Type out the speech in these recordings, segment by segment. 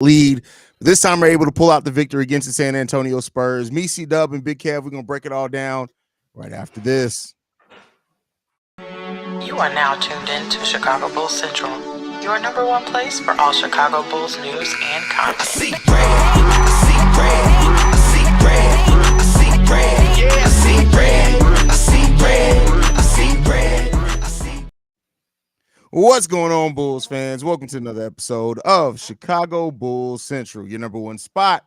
lead. This time, we're able to pull out the victory against the San Antonio Spurs. Me, C Dub, and Big Kev, we're going to break it all down right after this. You are now tuned in to Chicago Bulls Central, your number one place for all Chicago Bulls news and content. I see red, I see red, I see red, I see red, yeah, I see red, I see red, I see red, I see. What's going on, Bulls fans? Welcome to another episode of Chicago Bulls Central, your number one spot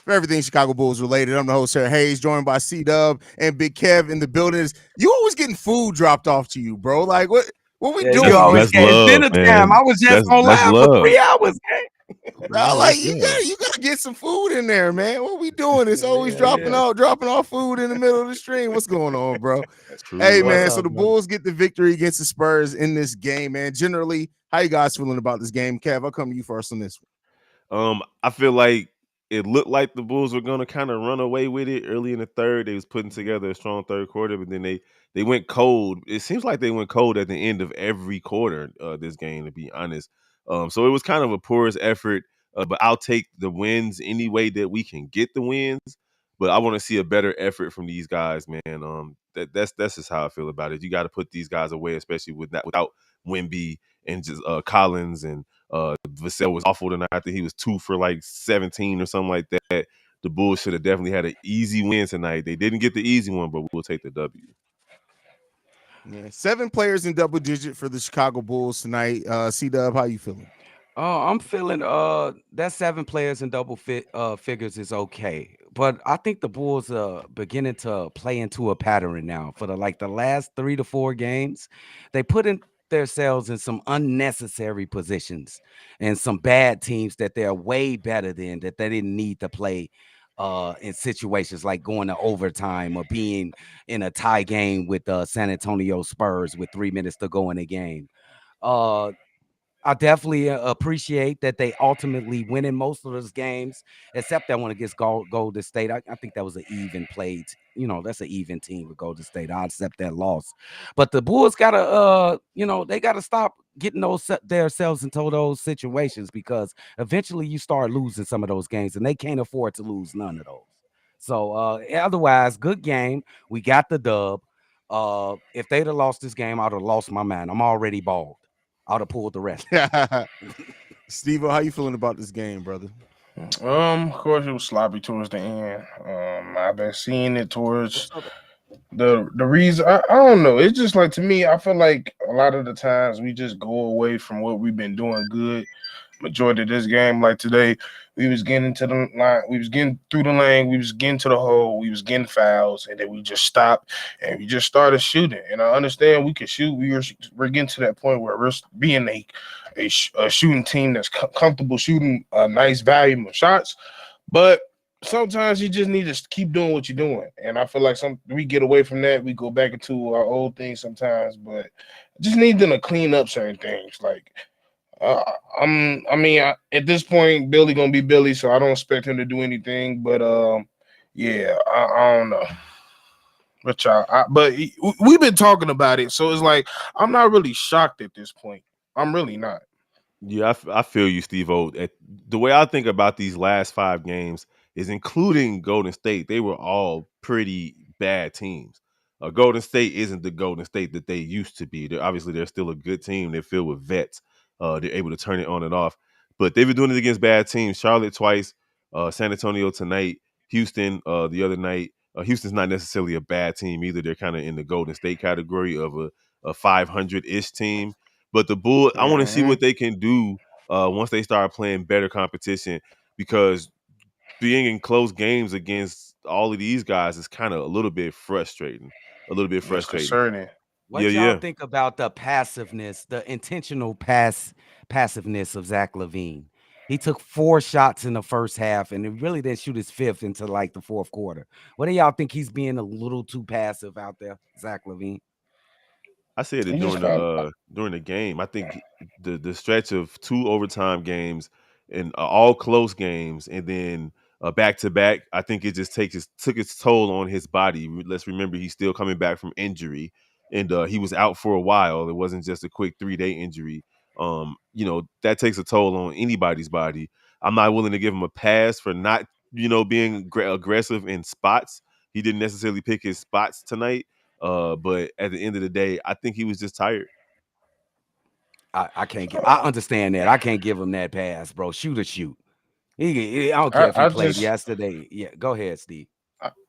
for everything Chicago Bulls related. I'm the host, Sir Haize, joined by C Dub and Big Kev in the building. You always getting food dropped off to you, bro. Like, what we Yeah, doing? you always That's get love, dinner time. man. I was just on That's live for love. 3 hours. Bro, like That's you love. gotta get some food in there, man. What we doing? It's always Yeah. dropping off food in the middle of the stream. What's going on, bro? That's true Hey, What's man. love. So up, the brother? Bulls get the victory against the Spurs in this game, man. Generally, how you guys feeling about this game? Kev, I'll come to you first on this one. I feel like it looked like the Bulls were gonna kind of run away with it early in the third. They was putting together a strong third quarter, but then they went cold. It seems like they went cold at the end of every quarter this game, to be honest. So it was kind of a porous effort. But I'll take the wins any way that we can get the wins. But I want to see a better effort from these guys, man. That's just how I feel about it. You got to put these guys away, especially without Wemby and just Collins and Vassell was awful tonight. I think he was 2 for like 17 or something like that. The Bulls should have definitely had an easy win tonight. They didn't get the easy one, but we'll take the W. Yeah, 7 players in double digit for the Chicago Bulls tonight. C Dub, how you feeling? I'm feeling that 7 players in figures is okay. But I think the Bulls are beginning to play into a pattern now. For the last 3 to 4 games, they put in themselves in some unnecessary positions and some bad teams that they're way better than, that they didn't need to play in situations like going to overtime or being in a tie game with San Antonio Spurs with 3 minutes to go in a game. Uh I definitely appreciate that they ultimately win in most of those games, except that one against Golden State. I think that was an even played. That's an even team with Golden State. I accept that loss, but the Bulls gotta, they gotta stop getting themselves into those situations, because eventually you start losing some of those games, and they can't afford to lose none of those. So, otherwise, good game. We got the dub. If they'd have lost this game, I'd have lost my mind. I'm already bald. I'd have pulled the rest. Steve, how you feeling about this game, brother? Of course, it was sloppy towards the end. I've been seeing it towards What's up? the reason. I don't know. It's just like, to me, I feel like a lot of the times we just go away from what we've been doing good. Majority of this game, like today, we was getting to the line, we was getting through the lane, we was getting to the hole, we was getting fouls, and then we just stopped and we just started shooting. And I understand we can shoot. We're getting to that point where we're being a shooting team that's comfortable shooting a nice volume of shots, but sometimes you just need to keep doing what you're doing. And I feel like we get away from that, we go back into our old things sometimes, but just need them to clean up certain things. Like, uh, at this point, Billy gonna be Billy, so I don't expect him to do anything. But yeah, I don't know. We've been talking about it, so it's like I'm not really shocked at this point. I'm really not. Yeah, I feel you, Steve O. The way I think about these last 5 games is including Golden State. They were all pretty bad teams. Golden State isn't the Golden State that they used to be. They're still a good team. They're filled with vets. They're able to turn it on and off. But they've been doing it against bad teams. Charlotte twice, San Antonio tonight, Houston the other night. Houston's not necessarily a bad team either. They're kind of in the Golden State category of a 500-ish team. But the Bulls, I want to see Mm-hmm. what they can do once they start playing better competition, because being in close games against all of these guys is kind of a little bit frustrating. A little bit It's frustrating. concerning. Yeah, What y'all yeah. think about the passiveness, the intentional passiveness of Zach Levine? He took 4 shots in the first half, and he really didn't shoot his fifth into like the fourth quarter. What do y'all think? He's being a little too passive out there, Zach Levine? I said it He just during kind the game. I think the stretch of 2 overtime games and all close games, and then back to back. I think it just took its toll on his body. Let's remember he's still coming back from injury, and he was out for a while. It wasn't just a quick 3-day injury. That takes a toll on anybody's body. I'm not willing to give him a pass for not, being aggressive in spots. He didn't necessarily pick his spots tonight. But at the end of the day, I think he was just tired. I can't get. I understand that. I can't give him that pass, bro. Shoot or shoot. I don't care if he I played just yesterday. Yeah, go ahead, Steve.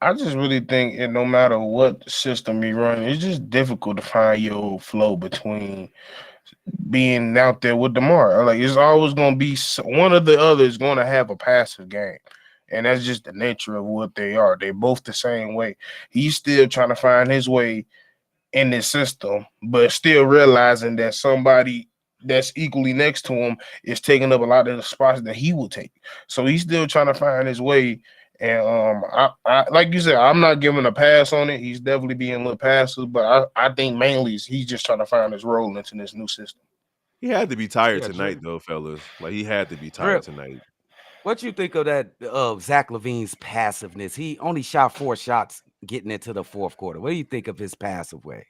I just really think it, no matter what system you run, it's just difficult to find your flow between being out there with Demar. Like it's always going to be one of the other is going to have a passive game. And that's just the nature of what they are. They're both the same way. He's still trying to find his way in this system, but still realizing that somebody that's equally next to him is taking up a lot of the spots that he will take. So he's still trying to find his way. And I like you said, I'm not giving a pass on it. He's definitely being a little passive, but I think mainly he's just trying to find his role into this new system. He had to be tired Yeah, tonight, Drew. though, fellas. Like he had to be Drew, tired tonight. what you think of that of Zach Levine's passiveness? He only shot 4 shots getting into the fourth quarter. What do you think of his passive way?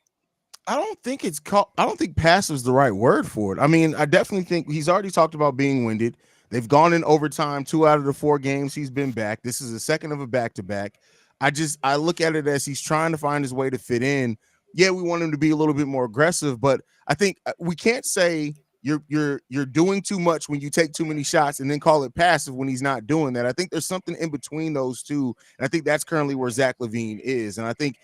I don't think it's called. I don't think passive is the right word for it. I mean, I definitely think he's already talked about being winded. They've gone in overtime 2 out of the 4 games he's been back. This is the second of a back to back. I look at it as he's trying to find his way to fit in. Yeah, we want him to be a little bit more aggressive, but I think we can't say you're doing too much when you take too many shots and then call it passive when he's not doing that. I think there's something in between those two, and I think that's currently where Zach LaVine is. And I think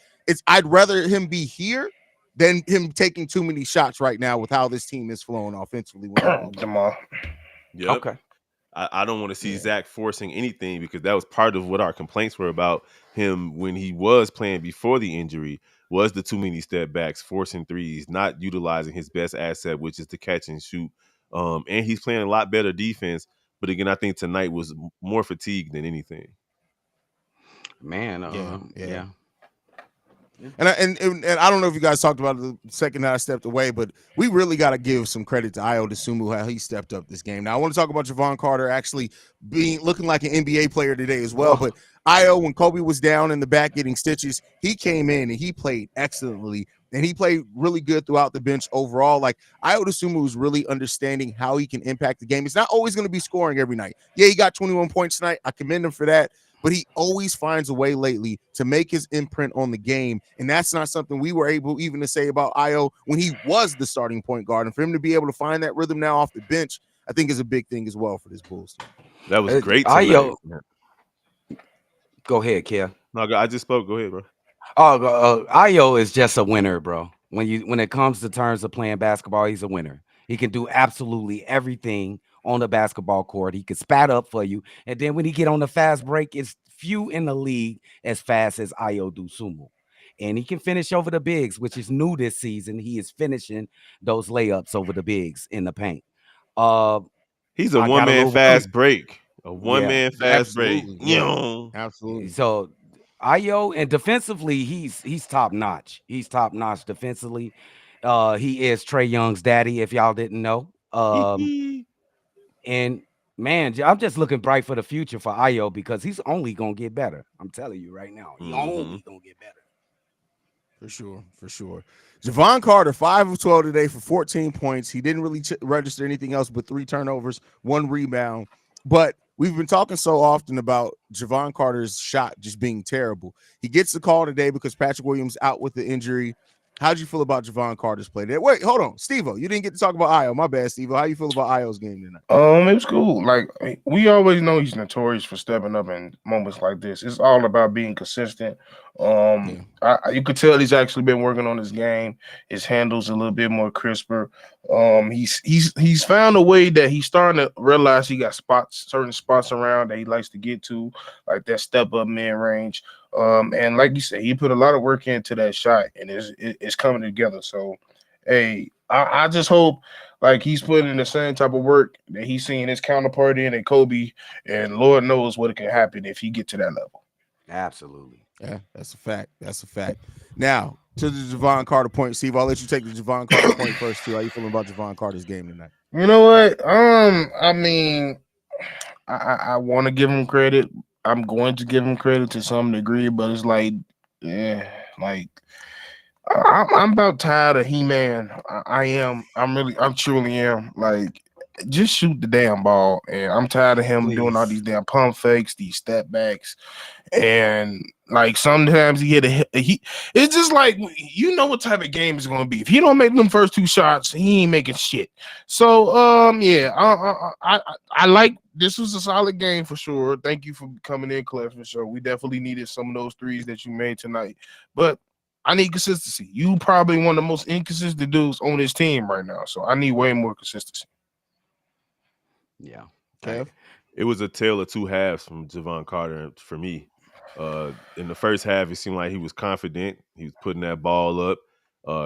I'd rather him be here than him taking too many shots right now with how this team is flowing offensively when he's on. Jamal. Yep. Okay. I don't want to see Zach forcing anything because that was part of what our complaints were about him when he was playing before the injury was the too many step backs, forcing threes, not utilizing his best asset, which is to catch and shoot. And he's playing a lot better defense. But again, I think tonight was more fatigue than anything. Man, Yeah. And I don't know if you guys talked about it the second that I stepped away, but we really got to give some credit to Ayo Dosunmu how he stepped up this game. Now I want to talk about Javon Carter actually looking like an NBA player today as well. But Ayo, when Kobe was down in the back getting stitches, he came in and he played excellently. And he played really good throughout the bench overall. Like Ayo Dosunmu is really understanding how he can impact the game. It's not always going to be scoring every night. Yeah, he got 21 points tonight. I commend him for that. But he always finds a way lately to make his imprint on the game. And that's not something we were able even to say about Ayo when he was the starting point guard. And for him to be able to find that rhythm now off the bench, I think is a big thing as well for this Bulls team. That was great tonight. Ayo, go ahead, Kia. No, I just spoke. Go ahead, bro. Ayo is just a winner, bro. When it comes to terms of playing basketball, he's a winner. He can do absolutely everything on the basketball court. He can spat up for you, and then when he get on the fast break, it's few in the league as fast as Ayo Dosunmu. And he can finish over the bigs, which is new this season. He is finishing those layups over the bigs in the paint. He's a one-man fast break. A one-man fast break. Yeah. Absolutely. So Ayo, and defensively, he's top notch. He's top notch defensively. He is Trae Young's daddy, if y'all didn't know. And man, I'm just looking bright for the future for Ayo because he's only gonna get better. I'm telling you right now, he only gonna get better. For sure. Javon Carter, 5 of 12 today for 14 points. He didn't really register anything else but 3 turnovers, 1 rebound. But we've been talking so often about Javon Carter's shot just being terrible. He gets the call today because Patrick Williams out with the injury. How'd you feel about Javon Carter's play today? Wait, hold on. Steve-O, you didn't get to talk about Ayo. My bad, Steve-O. How you feel about Ayo's game tonight? It was cool. Like we always know he's notorious for stepping up in moments like this. It's all about being consistent. You could tell he's actually been working on his game. His handle's a little bit more crisper. He's found a way that he's starting to realize he got certain spots around that he likes to get to, like that step up mid range. And like you said, he put a lot of work into that shot, and it's coming together. So, hey, I just hope like he's putting in the same type of work that he's seeing his counterpart in at Kobe, and Lord knows what can happen if he get to that level. Absolutely. Yeah, that's a fact. Now, to the Javon Carter point, Steve, I'll let you take the Javon Carter point first, too. How you feeling about Javon Carter's game tonight? You know what? I mean, I want to give him credit. I'm going to give him credit to some degree, but it's like, I'm about tired of He-Man. I truly am. Like, just shoot the damn ball. And I'm tired of him doing all Please. these damn pump fakes, these step backs, and like sometimes he hit a he. It's just like you know what type of game it's gonna be. If he don't make them first two shots, he ain't making shit. So yeah, I like this was a solid game for sure. Thank you for coming in, Cliff, for sure. We definitely needed some of those threes that you made tonight, but. I need consistency. You probably one of the most inconsistent dudes on this team right now. So I need way more consistency. Yeah. Kev? It was a tale of two halves from Javon Carter for me. In the first half, it seemed like he was confident. He was putting that ball up.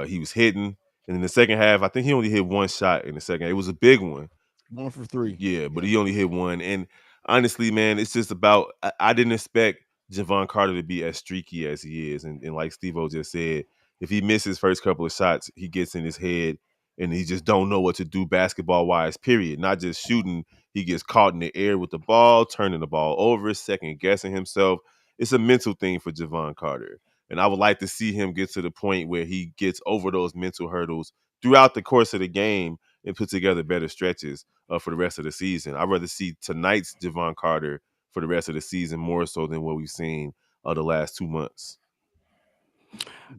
He was hitting. And in the second half, I think he only hit one shot in the second. It was a big one. 1 for 3. Yeah, but he only hit one. And honestly, man, it's just about I didn't expect Javon Carter to be as streaky as he is. And like Steve-O just said, if he misses first couple of shots, he gets in his head and he just don't know what to do basketball wise, period. Not just shooting, he gets caught in the air with the ball, turning the ball over, second guessing himself. It's a mental thing for Javon Carter. And I would like to see him get to the point where he gets over those mental hurdles throughout the course of the game and put together better stretches for the rest of the season. I'd rather see tonight's Javon Carter for the rest of the season more so than what we've seen the last 2 months.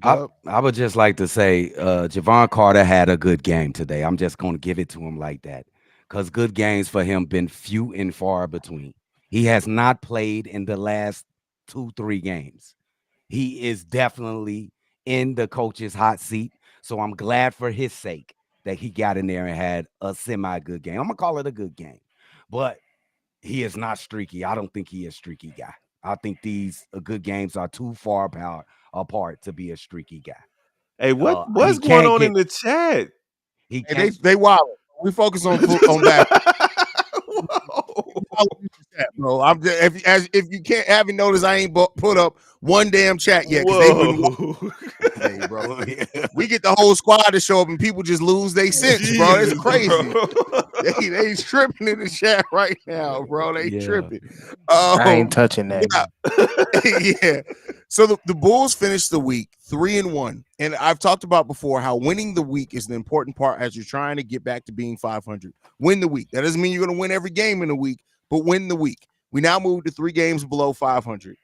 I would just like to say Javon Carter had a good game today. I'm just going to give it to him like that because good games for him been few and far between. He has not played in the last 2, 3 games. He is definitely in the coach's hot seat. So I'm glad for his sake that he got in there and had a semi good game. I'm gonna call it a good game, but he is not streaky. I don't think he is a streaky guy. I think these good games are too far apart to be a streaky guy. Hey, what's He going can't on in get. the chat? He And they can't. they wild. We focus on basketball. Whoa. Bro, I'm just, if you can't haven't noticed, I ain't put up one damn chat yet because they've been Whoa. today, bro. We get the whole squad to show up and people just lose their sense, bro. It's Jesus, crazy. bro. They tripping in the chat right now, bro. They Yeah. tripping. I ain't touching that. Yeah. Yeah. So the Bulls finished the week 3-1. And I've talked about before how winning the week is an important part as you're trying to get back to being 500. Win the week. That doesn't mean you're going to win every game in the week, but win the week. We now move to 3 games below 500.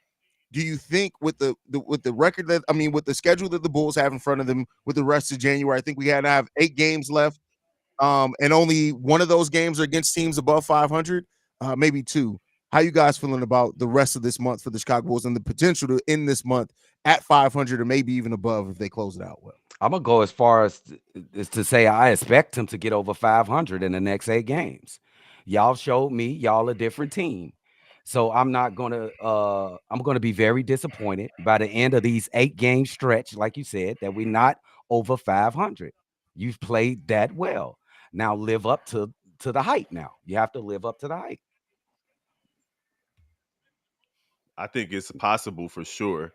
Do you think with the record that with the schedule that the Bulls have in front of them with the rest of January, I think we had to have 8 games left, and only one of those games are against teams above 500, maybe 2. How you guys feeling about the rest of this month for the Chicago Bulls and the potential to end this month at 500 or maybe even above if they close it out well? I'm gonna go as far as to say I expect him to get over 500 in the next 8 games. Y'all showed me y'all a different team. So I'm not gonna I'm gonna be very disappointed by the end of these 8 game stretch, like you said, that we're not over 500. You've played that well. Now live up to the hype now. You have to live up to the hype. I think it's possible for sure.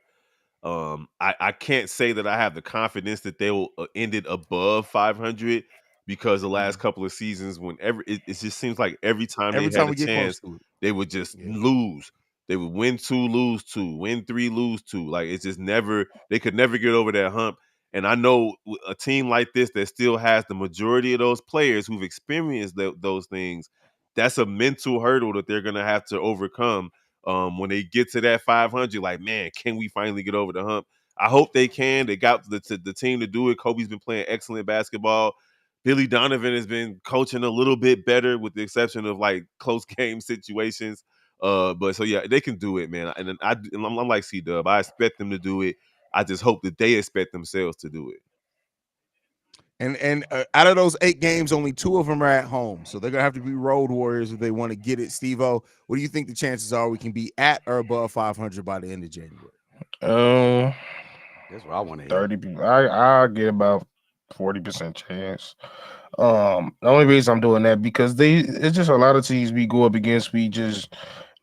I can't say that I have the confidence that they will end it above 500 because the last couple of seasons, whenever it just seems like every time they Every had time a we get close chance, to it. they would just Yeah. lose. They would win 2, lose 2, win 3, lose 2. Like it's just never they could never get over that hump. And I know a team like this that still has the majority of those players who've experienced those things, that's a mental hurdle that they're gonna have to overcome when they get to that 500. Like, man, can we finally get over the hump? I hope they can. They got the team to do it. Kobe's been playing excellent basketball. Billy Donovan has been coaching a little bit better, with the exception of like close game situations. But so yeah, they can do it, man. And I'm like C-Dub. I expect them to do it. I just hope that they expect themselves to do it. And out of those 8 games, only 2 of them are at home. So they're going to have to be road warriors if they want to get it. Steve-O, what do you think the chances are we can be at or above 500 by the end of January? That's what I want to hear. 30 people. I get about 40% chance. The only reason I'm doing that because it's just a lot of teams we go up against, we just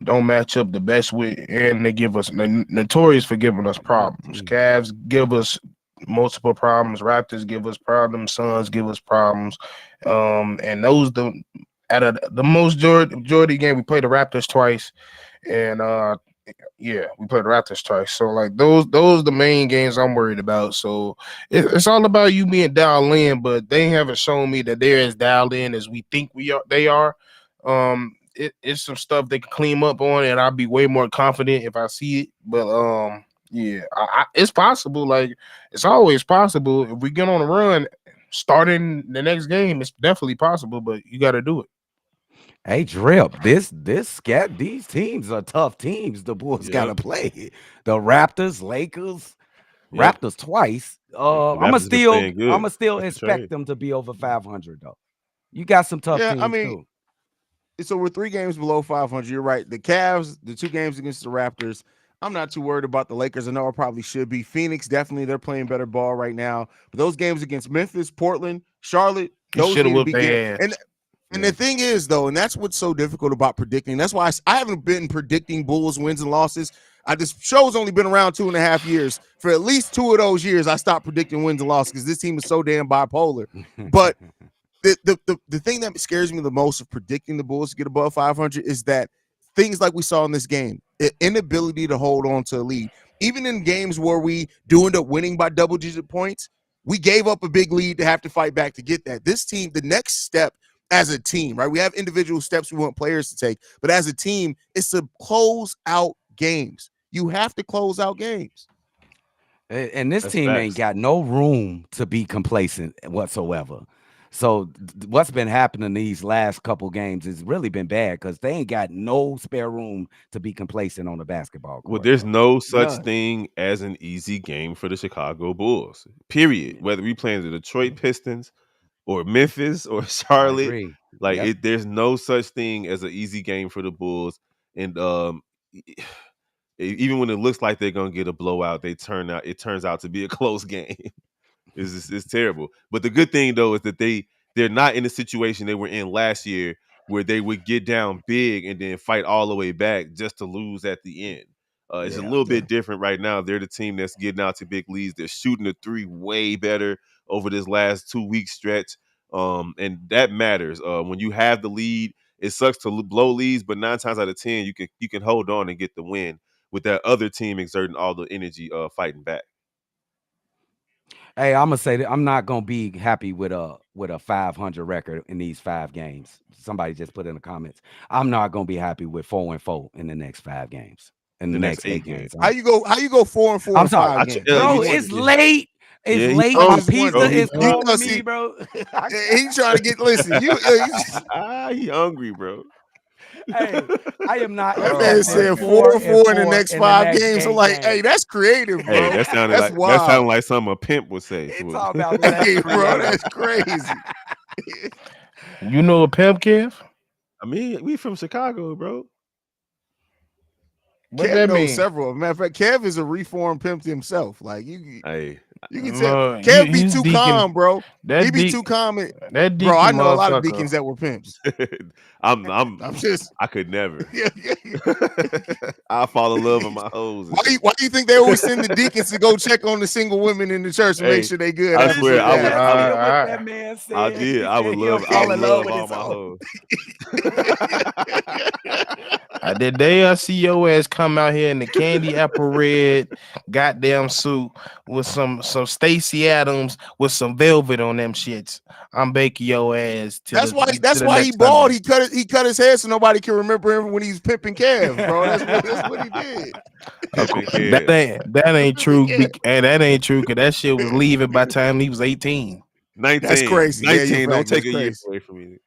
don't match up the best with, and they give us notorious for giving us problems. Cavs give us multiple problems, Raptors give us problems, Suns give us problems. And those out of the most majority game, we played the Raptors twice, and Yeah, we played the Raptors twice. So like those the main games I'm worried about. So it's all about you being dialed in, but they haven't shown me that they're as dialed in as we think we are. They are. It's some stuff they can clean up on, and I'll be way more confident if I see it. But yeah, it's possible. Like it's always possible if we get on a run. Starting the next game, it's definitely possible, but you got to do it. Hey, Drip, these teams are tough teams. The Bulls got Yep. to play the Raptors, Lakers, Yep. Raptors twice. The Raptors have been playing I'm good. gonna still That's the expect trade. them to be over 500 though. You got some tough Yeah, I teams mean, too. so we're 3 games below 500. You're right. The Cavs, the 2 games against the Raptors. I'm not too worried about the Lakers. I know I probably should be. Phoenix, definitely, they're playing better ball right now. But those games against Memphis, Portland, Charlotte, You those should have need to whooped be games. their ass. And Yeah. the thing is, though, and that's what's so difficult about predicting. That's why I haven't been predicting Bulls wins and losses. This show's only been around 2.5 years. For at least 2 of those years, I stopped predicting wins and losses because this team is so damn bipolar. But the thing that scares me the most of predicting the Bulls to get above 500 is that things like we saw in this game, the inability to hold on to a lead. Even in games where we do end up winning by double-digit points, we gave up a big lead to have to fight back to get that. This team, the next step as a team, right? We have individual steps we want players to take, but as a team, it's to close out games. You have to close out games. And this That's team ain't facts. got no room to be complacent whatsoever. So what's been happening these last couple games has really been bad because they ain't got no spare room to be complacent on the basketball Well, court, there's bro. no such None. thing as an easy game for the Chicago Bulls. Period. Whether we playing the Detroit Pistons or Memphis or I Charlotte, agree. like Yep. there's no such thing as an easy game for the Bulls. And even when it looks like they're gonna get a blowout, it turns out to be a close game. It's terrible. But the good thing though is that they're not in the situation they were in last year where they would get down big and then fight all the way back just to lose at the end. It's a Yeah. little bit different right now. They're the team that's getting out to big leads. They're shooting the three way better over this last 2 week stretch, and that matters. When you have the lead, it sucks to blow leads, but 9 times out of 10 you can hold on and get the win with that other team exerting all the energy, fighting back. Hey, I'm gonna say that I'm not gonna be happy with a 500 record in these 5 games. Somebody just put in the comments. I'm not gonna be happy with 4-4 in the next 5 games. In the The next next 8 8 games. games. How you go 4-4 I'm in sorry, five games? bro. You It's won. late. It's Yeah, he's late. I'm My just hungry, pizza bro. wondering. He's is You hungry. know, calling see, me, bro. he trying to get. Listen, He hungry, bro. Hey, I am not that Oh man my accepting said god. 4-4 in the 4-4 next in the five next games. I'm 8 like, hey, games. that's creative, Hey, bro. That's that wild. sounded like something a pimp would say. It's all about that's Hey, bro, creative. that's crazy. You know a pimp, Kev? I mean, we from Chicago, bro. What Kev that knows mean? several. Matter of fact, Kev is a reformed pimp himself. Like Hey, you can tell. No, Kev be he's too deacon. calm, bro. He That be deacon. too calm. That Bro, I deacon know a lot of motherfucker. deacons that were pimps. I'm I'm just. I could never. Yeah. I fall in love with my hoes and shit. Why do you think they always send the deacons to go check on the single women in the church and make Hey, sure they good I after swear something I would happens? I would What I that man I said. did. He I would said he'll love I fall would in love love with all his my own. hoes. the day I see your ass come out here in the candy apple red goddamn suit with some Stacy Adams with some velvet on them shits, I'm baking your ass to That's the why. to That's the why he next bald. Sunday. He cut it. He cut his hair so nobody can remember him when he's pimping calves, bro. That's what he did. Pimping That kid. ain't Pimping true. calves. And that ain't true because that shit was leaving by the time he was 18. 19. That's crazy. Yeah, you're 19. Don't fact. That's take a year crazy. away from me.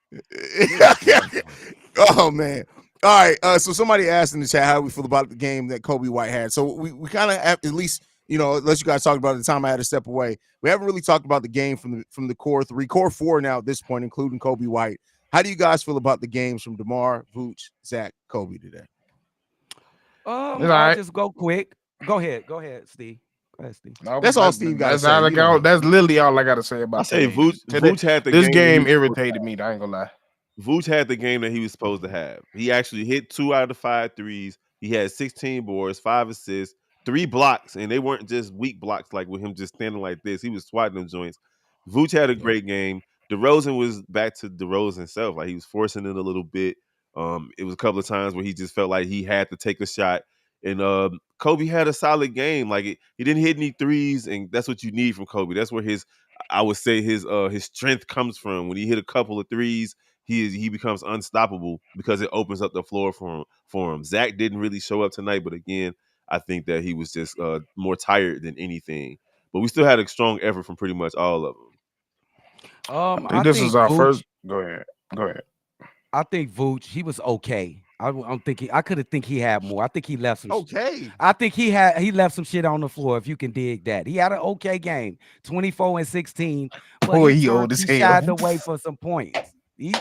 Oh man. All right. So somebody asked in the chat how we feel about the game that Kobe White had. So we kind of at least, unless you guys talked about it at the time I had to step away. We haven't really talked about the game from the core four now at this point, including Kobe White. How do you guys feel about the games from DeMar, Vooch, Zach, Kobe today? It's all I'll right. just go quick. Go ahead, Steve. Go ahead, Steve. No, That's all Steve got to that's say. all I You know. got. That's literally all I got to say I about say today. Today, Vooch had the this game that he game was supposed to irritated me. I ain't gonna lie. Vooch had the game that he was supposed to have. He actually hit 2 out of the 5 threes. He had 16 boards, 5 assists, 3 blocks, and they weren't just weak blocks like with him just standing like this. He was swatting them joints. Vooch had a Yeah. great game. DeRozan was back to DeRozan himself. Like he was forcing it a little bit. It was a couple of times where he just felt like he had to take a shot. And Kobe had a solid game. Like he didn't hit any threes, and that's what you need from Kobe. That's where I would say his strength comes from. When he hit a couple of threes, he becomes unstoppable because it opens up the floor for him. Zach didn't really show up tonight, but again, I think that he was just more tired than anything. But we still had a strong effort from pretty much all of them. I think this is our first. Go ahead. I think Vooch, he was okay. I'm thinking I could think he had more. I think he left some. Okay. I think he left some shit on the floor. If you can dig that, he had an okay game, 24 and 16. But Boy, he old as hell. Shied away for some points. He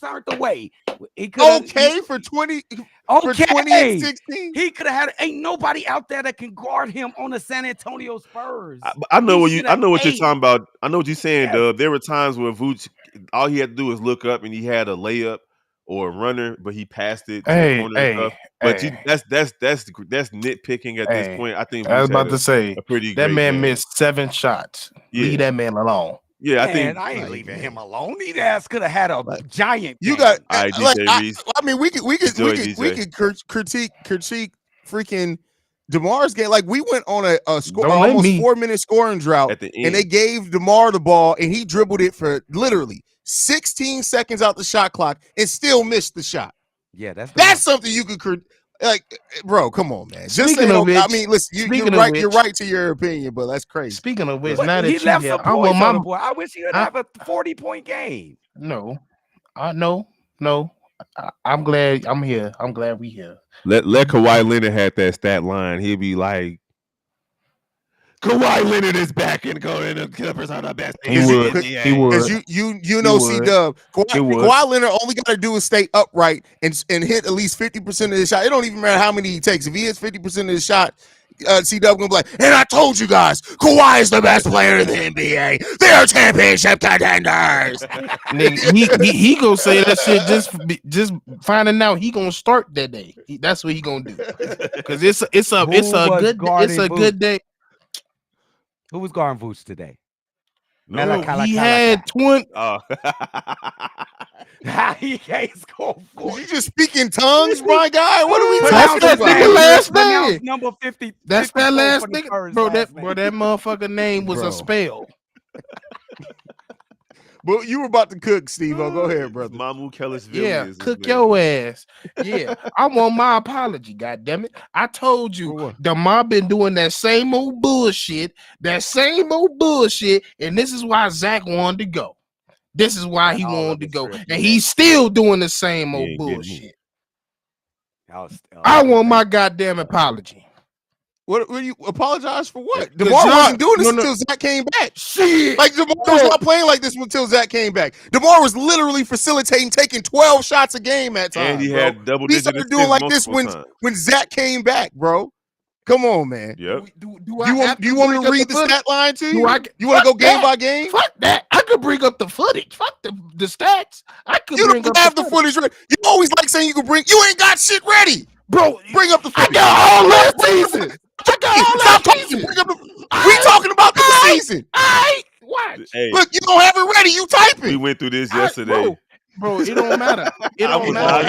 turned away. Okay for 20. For 20 and 16. He could have had. Ain't nobody out there that can guard him on the San Antonio Spurs. I know what you're talking about. I know what you're saying, Yes. Dub. There were times where Vooch, all he had to do was look up and he had a layup or a runner, but he passed it to the corner and stuff. But that's nitpicking at this point. I think I was about to say a pretty that great man game. missed 7 shots. Yeah. Leave that man alone. Yeah, I ain't leaving him alone. His ass could have had a giant. You game. got All right, like, DJ Reese. I mean, we could critique freaking DeMar's game. Like we went on a almost 4-minute scoring drought At the end. and they gave DeMar the ball and he dribbled it for literally 16 seconds out the shot clock and still missed the shot. Yeah, that's something you could like, bro. Come on, man. Just Speaking of which, I mean, listen, you're right. You're right to your opinion, but that's crazy. Speaking of which, But now that he you left here, some points on the board. I wish he would have a 40-point game. No, I'm glad I'm here. I'm glad we here. Let Kawhi Leonard had that stat line. He'd be like, Kawhi Leonard is back and going. The Clippers are the best. He would. Because you know, C-Dub, Kawhi Leonard only got to do is stay upright and hit at least 50% of the shot. It don't even matter how many he takes. If he hits 50% of the shot, C-Dub gonna be like, and I told you guys, Kawhi is the best player in the NBA. They are championship contenders. Nigga, he gonna say that shit just finding out he gonna start that day. That's what he gonna do. Because it's a good day. Who was guarding Vooch today? No, he had 20. He can't score 40. You just speak in tongues, my guy. What are we That's talking that about? nigga last name. Number 50. That's that last nigga, nigga, bro. That motherfucker name was a spell. But you were about to cook, Steve-O. Go ahead, brother. Mamu Kellis. Yeah, cook your ass. Yeah, I want my apology. God damn it! I told you, DeMar been doing that same old bullshit, and this is why Zach wanted to go. This is why he wanted to go, and he's still doing the same old bullshit. I want my goddamn apology. What you apologize for? What? DeMar wasn't doing this until Zach came back. Shit, like DeMar was not playing like this until Zach came back. DeMar was literally facilitating, taking 12 shots a game at times. And he had double-digit. He started doing like this when Zach came back, bro. Come on, man. Yep. Do you want me to read the stat line to you? You want to go game by game? Fuck that. I could bring up the footage. Fuck the stats. You don't have the footage ready. You always like saying you can bring. You ain't got shit ready, bro. Bring up the footage. I got all last season. We talking about the season. Watch. Hey, look, you don't have it ready. You type it. We went through this yesterday. Bro, it don't matter. It don't matter.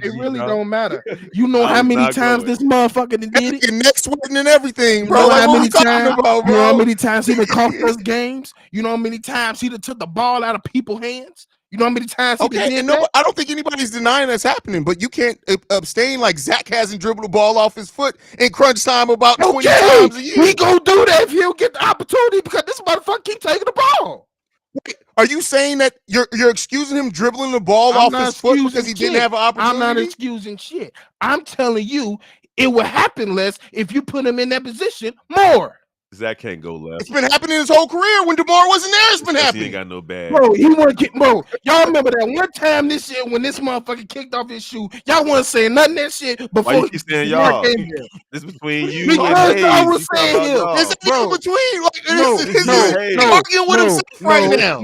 It really don't matter. You know how many times this motherfucker did it? Your neck sweating and everything, bro. You know like, how many times? About, bro? You know how many times he done cost us games? You know how many times he done took the ball out of people's hands? You know how many times he did that? I don't think anybody's denying that's happening, but you can't abstain like Zach hasn't dribbled the ball off his foot in crunch time about 20 times a year. He gonna do that if he'll get the opportunity because this motherfucker keep taking the ball. Wait, are you saying that you're excusing him dribbling the ball off his foot because he didn't have an opportunity? I'm not excusing shit. I'm telling you, it will happen less if you put him in that position more. Zach can't go left. It's been happening his whole career. When DeMar wasn't there, it's been happening. He ain't got no bag. Bro, he want to get, bro. Y'all remember that one time this year when this motherfucker kicked off his shoe? Y'all wasn't saying nothing that shit before. Why you keep saying y'all? This between you and because Haize. I was saying him. There's a bro. Between. Like, no, arguing with himself right now.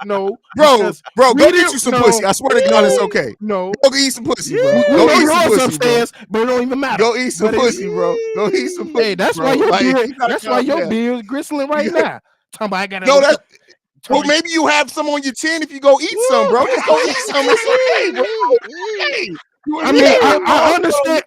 No. Bro, go get you some pussy. I swear to God, it's okay. No. Go eat some pussy, bro. We Go eat some pussy, upstairs, but it don't even matter. Go eat some pussy, bro. Go eat some pussy. Hey, that's why your beard. That's why your beard gristling right now. Talking about I gotta. No, that. Well, maybe you have some on your chin if you go eat some, bro. Just go eat some. It's okay, bro. I mean,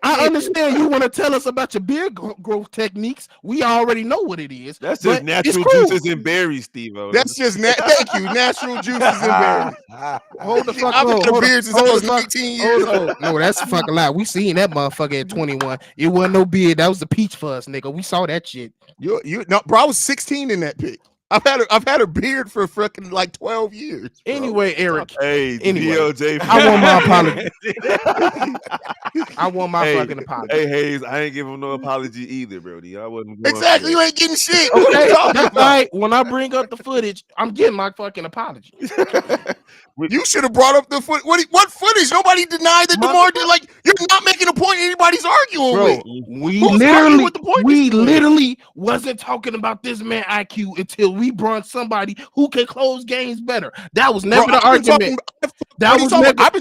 I understand saying you want to tell us about your beard growth techniques. We already know what it is. That's but just natural it's cool. juices and berries, Steve-O. That's just thank you, natural juices and berries. Hold the fuck I've on. had a Hold beard since I hold was the fuck. 19 years Hold old. on. No, that's a fucking lie. We seen that motherfucker at 21. It wasn't no beard. That was the peach fuzz, nigga. We saw that shit. No, bro, I was 16 in that pic. I've had a beard for fucking like 12 years. Bro. Anyway, Eric. Hey, Anyway, DOJ. I want my apology. I want my Hey, fucking apology. Hey, Haize, I ain't give him no apology either, Brody. I wasn't going Exactly, you for ain't getting shit. What are Okay, you talking that's about? right. When I bring up the footage, I'm getting my fucking apology. that. You should have brought up the foot. What footage? Nobody denied that DeMar did. Like, you're not making a point anybody's arguing Bro, with. we Who's arguing literally, with the point we that you made? literally wasn't talking about this man IQ until we brought somebody who can close games better. That was never the argument. I've been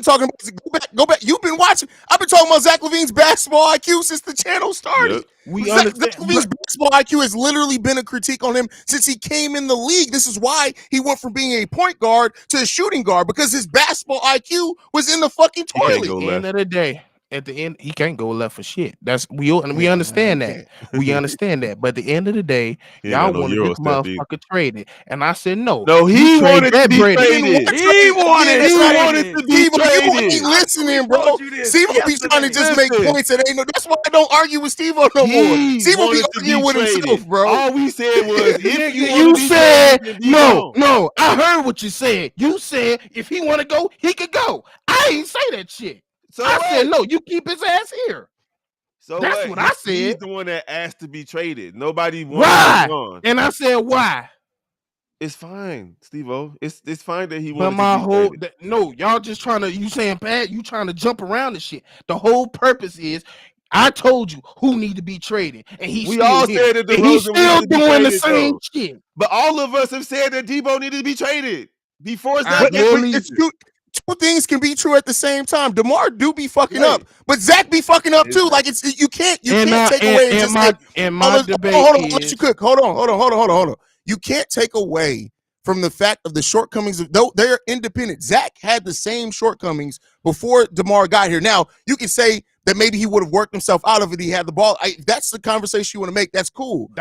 talking about. Go back. You've been watching. I've been talking about Zach LaVine's basketball IQ since the channel started. Yep. We Zach understand. LaVine's basketball IQ has literally been a critique on him since he came in the league. This is why he went from being a point guard to a shooting guard, because his basketball IQ was in the fucking can't toilet. go At the end of the day, at the end, he can't go left for shit. That's we understand that. We understand that. But at the end of the day, He ain't y'all got no wanted Euro this step either. motherfucker traded. And I said no. No, You he trade wanted to that be Brady. traded. He wanted That's He right. wanted to be Steve, you ain't traded. listening, bro. told you this Steve will be trying to just make Listen. points that ain't no. That's why I don't argue with Steve no more. He Steve will be wanted to arguing with traded. himself, bro. All we said was, if Nigga, you you want to be said traded, then be no, gone. no. I heard what you said. You said if he want to go, he could go. I ain't say that shit. So I what? said no. You keep his ass here. So That's what I He's said. the one that asked to be traded. Nobody wanted Why? him gone. And I said why? It's fine, Steve-O. It's fine that he But wanted my to be whole traded. no, y'all just trying to you saying Pat, you trying to jump around the shit. The whole purpose is I told you who need to be traded, and he's We still all here. said that And he's DeRozan still needed to be doing the traded, same though. shit. But all of us have said that Debo needed to be traded before I Zach. get- Really? It's two things can be true at the same time. DeMar do be fucking Right. up, but Zach be fucking up too. Exactly. Like it's you can't And take away and just say, my debate hold on, let is you cook. Hold on. You can't take away from the fact of the shortcomings of though they're independent. Zach had the same shortcomings before DeMar got here. Now you can say that maybe he would have worked himself out of it. He had the ball. That's the conversation you want to make. That's cool.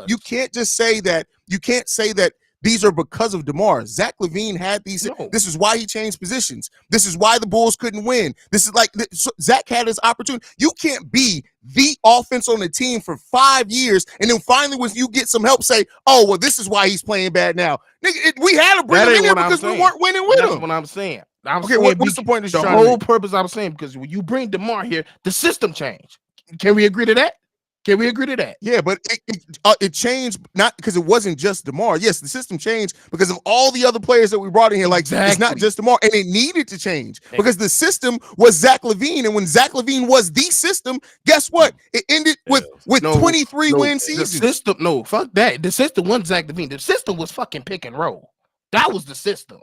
You can't just say that. You can't say that these are because of DeMar. Zach LaVine had these. No. This is why he changed positions. This is why the Bulls couldn't win. This is like Zach had his opportunity. You can't be the offense on the team for 5 years and then finally when you get some help say, oh, well, this is why he's playing bad now. Nigga, we had to bring him in here because we weren't winning with That's him. what I'm saying. I'm Okay, saying what's the point that you're the trying to whole make? purpose I'm saying, because when you bring DeMar here, the system changed. Can we agree to that? Can we agree to that? Yeah, but it changed not because it wasn't just DeMar. Yes, the system changed because of all the other players that we brought in here. Like, it's not just DeMar, and it needed to change because the system was Zach LaVine, and when Zach LaVine was the system, guess what? It ended with 23 win seasons. The system, no, fuck that. The system wasn't Zach LaVine. The system was fucking pick and roll. That was the system.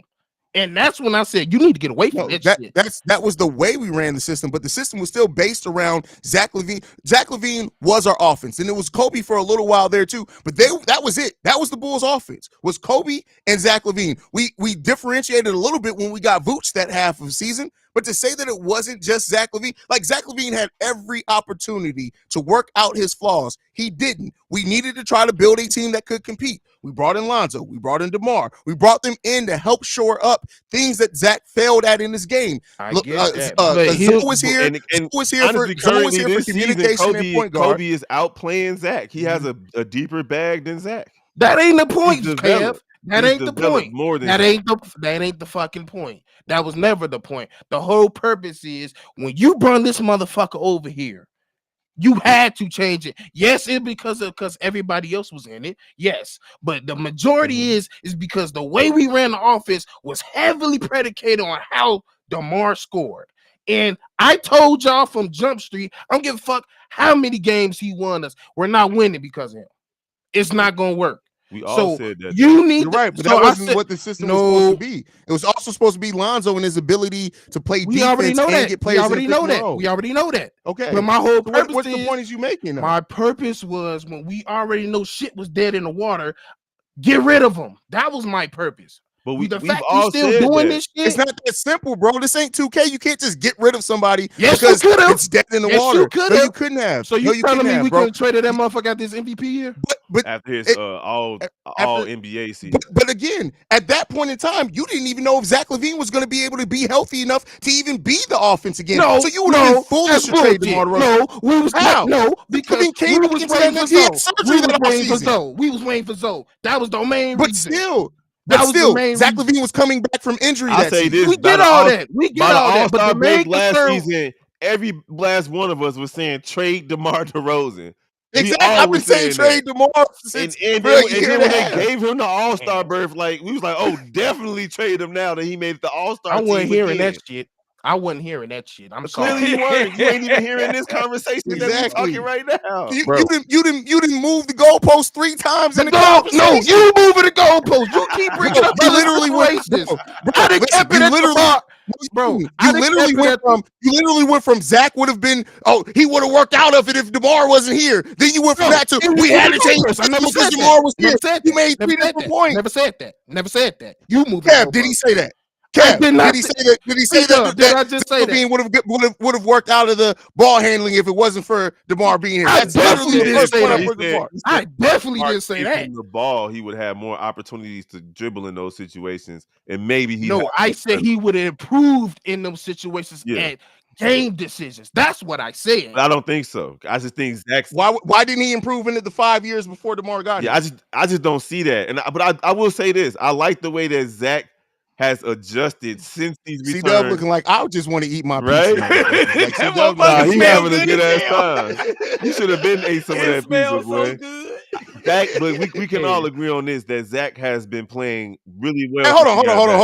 And that's when I said you need to get away from that shit. That was the way we ran the system, but the system was still based around Zach LaVine. Zach LaVine was our offense, and it was Kobe for a little while there too. But that was it. That was the Bulls' offense. Was Kobe and Zach LaVine. We differentiated a little bit when we got Vooch that half of the season. But to say that it wasn't just Zach LaVine, like Zach LaVine had every opportunity to work out his flaws. He didn't. We needed to try to build a team that could compete. We brought in Lonzo. We brought in DeMar. We brought them in to help shore up things that Zach failed at in his game. Look, Zoe was here. And Zoe was here honestly, for this communication season, and point guard. Kobe is outplaying Zach. He has a deeper bag than Zach. That ain't the point, He's Kev. developed. That He's ain't the developed point. more than That Zach. ain't the fucking point. That was never the point. The whole purpose is when you bring this motherfucker over here, you had to change it. Yes, it's because everybody else was in it. Yes, but the majority is because the way we ran the offense was heavily predicated on how DeMar scored. And I told y'all from Jump Street, I don't give a fuck how many games he won us. We're not winning because of him. It's not gonna work. We all said that. You need You're right, but so that wasn't said, what the system was supposed to be. It was also supposed to be Lonzo and his ability to play we already defense know and that. get We players already in the know pick and that. roll. We already know that. Okay. But my whole So purpose what's the point is you making? My purpose was when we already know shit was dead in the water, get rid of them. That was my purpose. But the we've fact all he's still said doing that. this shit. It's not that simple, bro. This ain't 2K. You can't just get rid of somebody Yes, you because could've. it's dead in the Yes, you water. No, could've. you couldn't have. So No, you you telling couldn't me have, we bro. couldn't traded that motherfucker at this MVP year? But After his it- all after- NBA season. But again, at that point in time, you didn't even know if Zach LaVine was going to be able to be healthy enough to even be the offense again. No, So you would have been foolish that's to trade DeMar bullshit. DeRozan. No, we was How? no because LaVine came we back was into waiting that for next. He had Zoe. surgery We was that waiting for offseason. Zoe. We was waiting for Zoe. That was the main But reason. still, That was the main Zach reason. LaVine was coming back from injury I'll that say season. this: We get all that. We get by the all that. But All-Star the main break last concern, season, every last one of us was saying trade DeMar DeRozan. Exactly. I've been saying trade DeMar since and for then, a year when and a they half. gave him the All-Star berth, like we was like, oh, definitely trade him now that he made the All-Star I team wasn't hearing again. that shit. I wasn't hearing that shit. I'm Clearly sorry. you weren't. You ain't even hearing this conversation that we Exactly. talking right now. You Bro. didn't move the goalpost 3 times in the No, conversation. you moving the goalpost. You keep bringing up you other literally went, situations. bro, I done listen, kept it you at the literally, bar. Bro, I you done literally kept it went at from Zach would have been, oh, he would have worked out of it if DeMar wasn't here. Then you went from that to we had to change I never because said DeMar that. was here. Never said You that. made Never 3 said different that. points. Never said that. Never said that. You moving Kev, did he say that? I Kev, did not did he say that? Did he say that? Did I just say that? Levine would have worked out of the ball handling if it wasn't for DeMar being here. I That's definitely literally the didn't first say point I that. put DeMar. I definitely Mark didn't say gave that. him the ball, he would have more opportunities to dribble in those situations, and maybe he. No, I said he would have improved in those situations Yeah. at game decisions. That's what I said. But I don't think so. I just think Zach's. Why didn't he improve in it the 5 years before DeMar got here? I just don't see that. But I will say this: I like the way that Zach has adjusted since he's returned. C-Dub looking like I just want to eat my right? pizza. Like C-Dub, nah, he smell having a good good as ass hell. time. You should have been ate some of It that pizza, smells boy. so good. Zach, but we can all agree on this that Zach has been playing really well. Hey, hold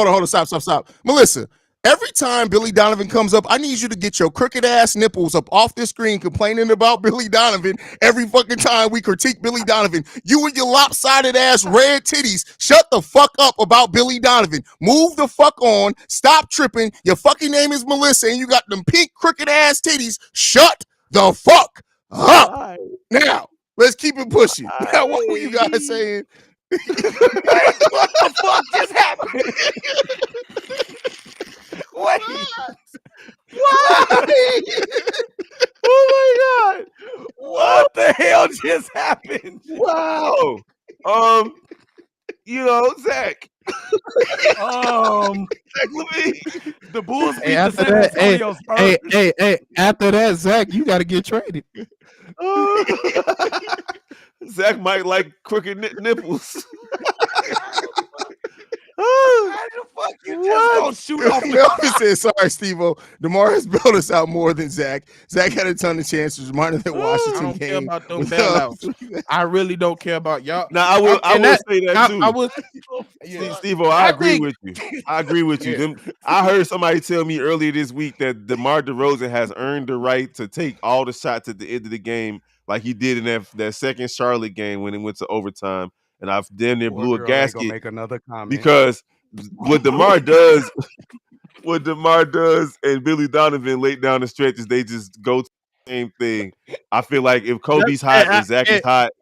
on. Stop. Melissa, every time Billy Donovan comes up, I need you to get your crooked ass nipples up off this screen complaining about Billy Donovan every fucking time we critique Billy Donovan. You and your lopsided ass red titties, shut the fuck up about Billy Donovan. Move the fuck on. Stop tripping. Your fucking name is Melissa and you got them pink crooked ass titties. Shut the fuck up. Right. Now, let's keep it pushing. Now, what were you guys saying? What the fuck just happened? Wait. Why? Oh my god! What the hell just happened? Wow. Zach. Zach LaVine. The Bulls beat Hey, the after San that, Antonio Spurs. hey, after that, Zach, you got to get traded. Zach might like crooked nipples. How the fuck you just gonna shoot off the Melvin says, sorry, Steve-O. DeMar has built us out more than Zach. Zach had a ton of chances, reminding that I Washington don't care game. about them with, bailouts. I really don't care about y'all. Now I will say that too. I was, Steve-O, I agree think- with you. I agree with you. Yeah. I heard somebody tell me earlier this week that DeMar DeRozan has earned the right to take all the shots at the end of the game, like he did in that second Charlotte game when it went to overtime. And I've damn near blew a gasket make another comment because what DeMar does, and Billy Donovan late down the stretch is they just go to the same thing. I feel like if Kobe's hot and Zach is hot,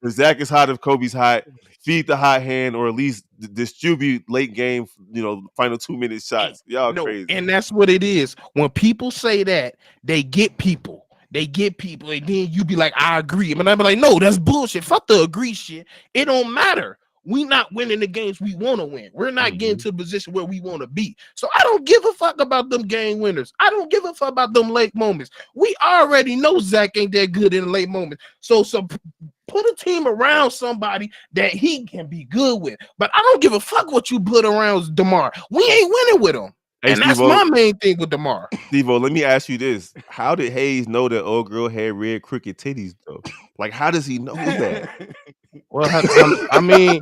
if Zach is hot, if Kobe's hot, feed the hot hand or at least distribute late game, final 2-minute shots. Y'all crazy. And that's what it is. When people say that, they get people. And then you be like, I agree. And I'm like, no, that's bullshit. Fuck the agree shit. It don't matter. We not winning the games we want to win. We're not getting to the position where we want to be. So I don't give a fuck about them game winners. I don't give a fuck about them late moments. We already know Zach ain't that good in the late moments. So put a team around somebody that he can be good with. But I don't give a fuck what you put around DeMar. We ain't winning with him. Hey, and that's my main thing with DeMar. Steve-O, let me ask you this. How did Haize know that old girl had red crooked titties, though? Like, how does he know that? Well, I mean,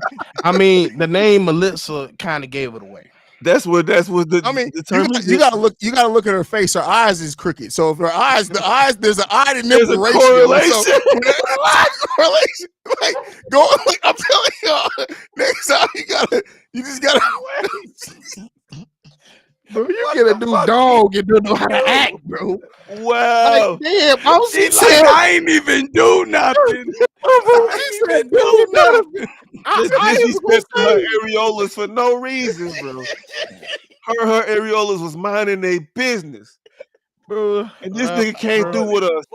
the name Melissa kind of gave it away. That's what the term you gotta look at her face. Her eyes is crooked. So if her eyes, there's an eye to There's nipple a ratio. correlation. So there's a line correlation. Like I'm telling y'all, next time you just gotta Bro, you What get a the new fuck dog and don't know how to do? act, bro. Like, Wow. damn, all she She said, like, I ain't even do nothing. I she ain't said, even do nothing. Just I was gonna disrespecting her say, areolas for no reason, bro. Her areolas was minding their business. bro, And this nigga came through with us.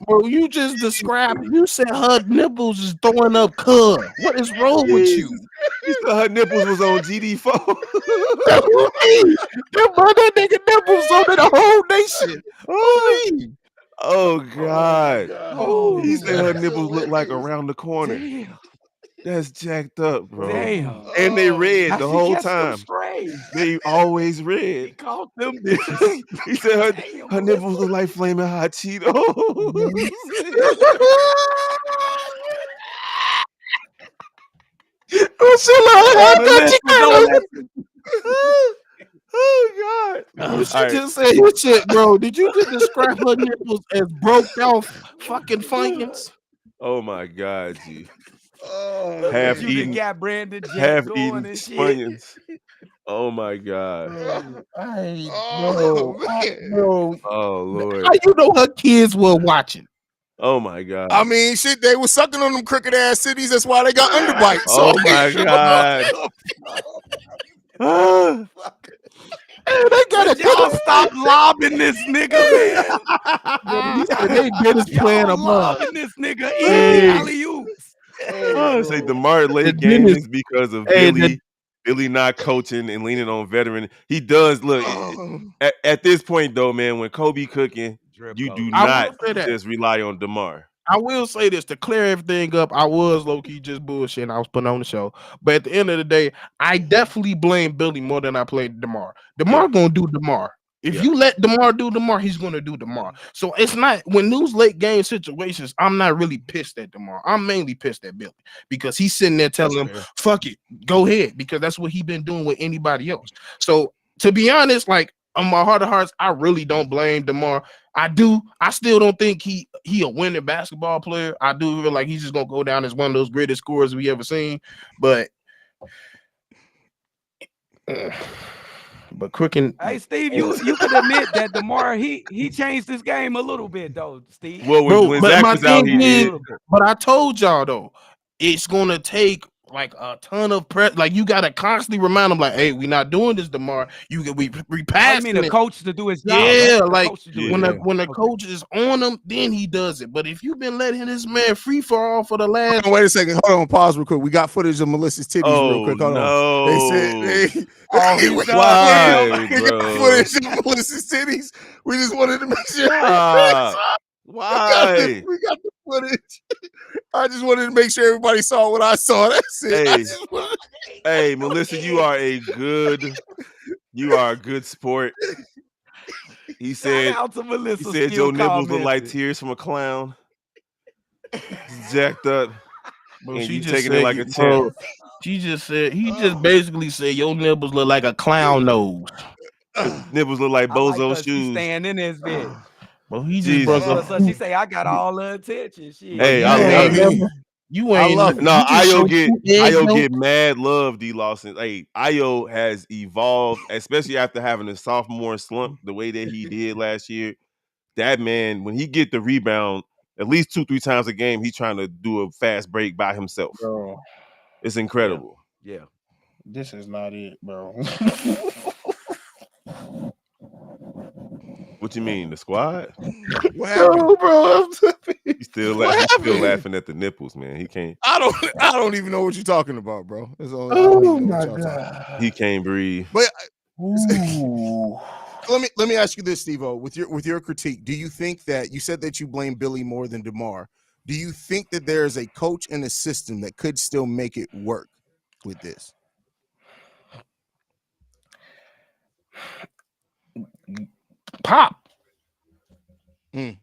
bro, you just described. You said her nipples is throwing up. What is wrong with you? Jesus. He said her nipples was on GD4. That mother nigga nipples over the whole nation. Holy. Oh God. Oh, He said her that's nipples look like hilarious. around the corner. damn. That's jacked up, bro. Damn. And they Oh, red How the she whole catch them time. strays? They always He red. caught them bitches. He said Damn, her nipples look like flaming hot Cheetos. Melissa, don't let Oh God. She All right. just said your shit, bro. Did you just describe her nipples as broke off fucking funyuns? Oh my God, G. oh, look Half what man. you done eaten, got Brandon Jack half going eaten and shit. Funyuns. Oh my God. Oh, man. Bro, Oh Lord. how you know her kids were watching? Oh my God. I mean, shit, they was sucking on them crooked ass cities. That's why they got underbites. So Oh my God. Ah. Hey, they got a Would y'all Dennis. stop lobbing this nigga, man? He said they Dennis playing Y'all a month. lobbing this nigga easy Hey, alley oops. I say DeMar the late Dennis. gaming because of Hey, the Billy not coaching and leaning on veteran. He does look oh, at this point though, man. When Kobe cooking, Drip you do coat. I not will say that. just rely on DeMar. I will say this to clear everything up. I was low key just bullshitting. I was putting on the show, but at the end of the day, I definitely blame Billy more than I played Demar. Yeah. Demar gonna do Demar. If Yeah. you let Demar do Demar, he's gonna do Demar. So it's not when those late game situations. I'm not really pissed at Demar. I'm mainly pissed at Billy because he's sitting there telling him, fair. "Fuck it, go ahead," because that's what he been doing with anybody else. So to be honest, like on my heart of hearts, I really don't blame Demar. I still don't think he a winning basketball player. I do feel like he's just gonna go down as one of those greatest scorers we ever seen. But Quick and Hey Steve, you could admit that DeMar he changed his game a little bit though, Steve. Well, bro, when but Zach my was out, thing he Just a is, did. little bit. but I told y'all though, it's gonna take like a ton of press. Like you gotta constantly remind them, like, "Hey, we not doing this, Demar. We Oh, you passing mean a it." coach to do his job, Yeah, right? A like coach to do Yeah. his job. when the Okay. coach is on him, then he does it. But if you've been letting this man free fall for the last, wait a second. Hold on. Pause real quick. We got footage of Melissa's titties real Oh quick. Hold on. They said no. Oh, we he's done with him. Why, got bro? footage of Melissa's titties. We just wanted to make sure Stop. we Why? got the footage. I just wanted to make sure everybody saw what I saw. That's it. I Hey, just wanted hey, Melissa, you are a good sport. He Shout said out to he Melissa said still your nipples look like commenting. tears from a clown. It's jacked up. bro, And she you just taking it said, like a champ. bro, she just said he just basically said your nipples look like a clown nose. Nipples look like I like Bozo her. She shoes. staying in this bit. Bro, he just brought Jesus. up. So she say I got all the attention. Shit. Bro, Hey, you I ain't love it. never, you I ain't love never, it. No, you just showed two egg Io yolks. get mad love, D Lawson. Hey, Io has evolved, especially after having a sophomore slump the way that he did last year. That man, when he get the rebound, at least 2-3 times a game, he's trying to do a fast break by himself. Bro, It's Yeah. incredible. Yeah. this is not it, bro. What you mean, the squad? What happened? No, bro, He's still What he's still happened? laughing at the nipples, man. I don't even know what you're talking about, bro. That's all. I don't oh even know my what y'all talking about. god. He can't breathe. But Ooh. let me ask you this, Steve-O, with your critique. Do you think that you said that you blame Billy more than DeMar? Do you think that there is a coach and a system that could still make it work with this? Pop. Mm.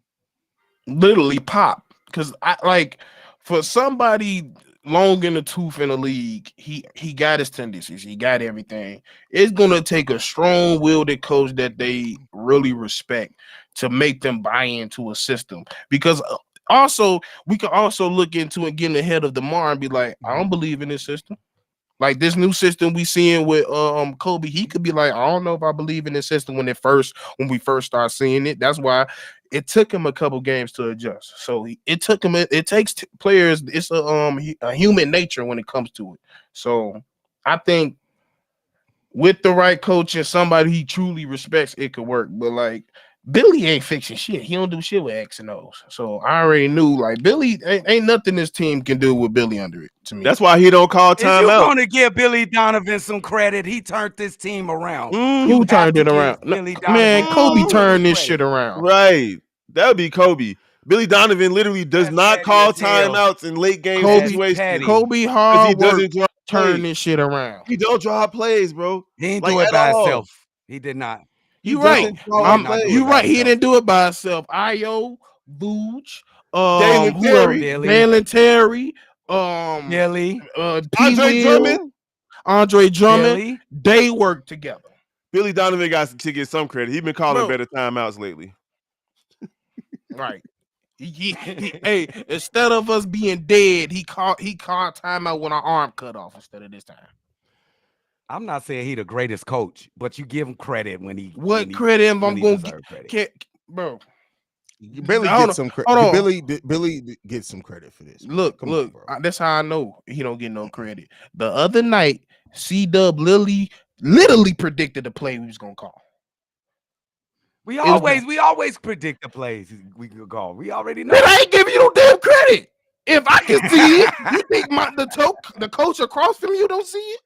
Literally pop. Because I like for somebody long in the tooth in the league, he got his tendencies, he got everything. It's gonna take a strong-willed coach that they really respect to make them buy into a system. Because also we can also look into and getting ahead of DeMar and be like, I don't believe in this system. Like this new system we seeing with Kobe, he could be like, I don't know if I believe in this system when we first start seeing it. That's why it took him a couple games to adjust. So it took him. It takes players. It's a human nature when it comes to it. So I think with the right coach and somebody he truly respects, it could work. But like Billy ain't fixing shit. He don't do shit with X and O's. So I already knew like Billy ain't nothing this team can do with Billy under it. To me, That's why he don't call Is you timeout. going to give Billy Donovan some credit? He turned this team around. Mm, You who have turned to it give around? Billy Man, Donovan Kobe Mm. turned this credit. shit around. right. That would be Kobe. Billy Donovan literally does That's not petty call as hell. timeouts in late game That's situations petty. Kobe because he hard work doesn't draw turned plays. this shit around. He don't draw plays, bro. He ain't Like do it at by all. himself. He did not. He You right. doesn't draw He did not do it You plays. by right. He himself. didn't do it by himself. Io, Vooch, Dalen who else? Terry, Billy, Dalen Terry, Billy, P. Andre Will, Drummond. Andre Drummond. Billy. They work together. Billy Donovan got to get some credit. He's been calling Bro. better timeouts lately. Right. Hey, instead of us being dead, he called timeout when our arm cut off instead of this time. I'm not saying he the greatest coach, but you give him credit when he What credit am I when he gonna deserve credit. get, bro? Billy Hold gets on, some hold credit. on. Billy gets some credit for this. Man. Look, Come on, bro. that's how I know he don't get no credit. The other night, C-Dub literally predicted the play we was gonna call. We was always predict the plays we could call. We already know. Man, I ain't giving you no damn credit. If I can see it, you think the coach across from you don't see it?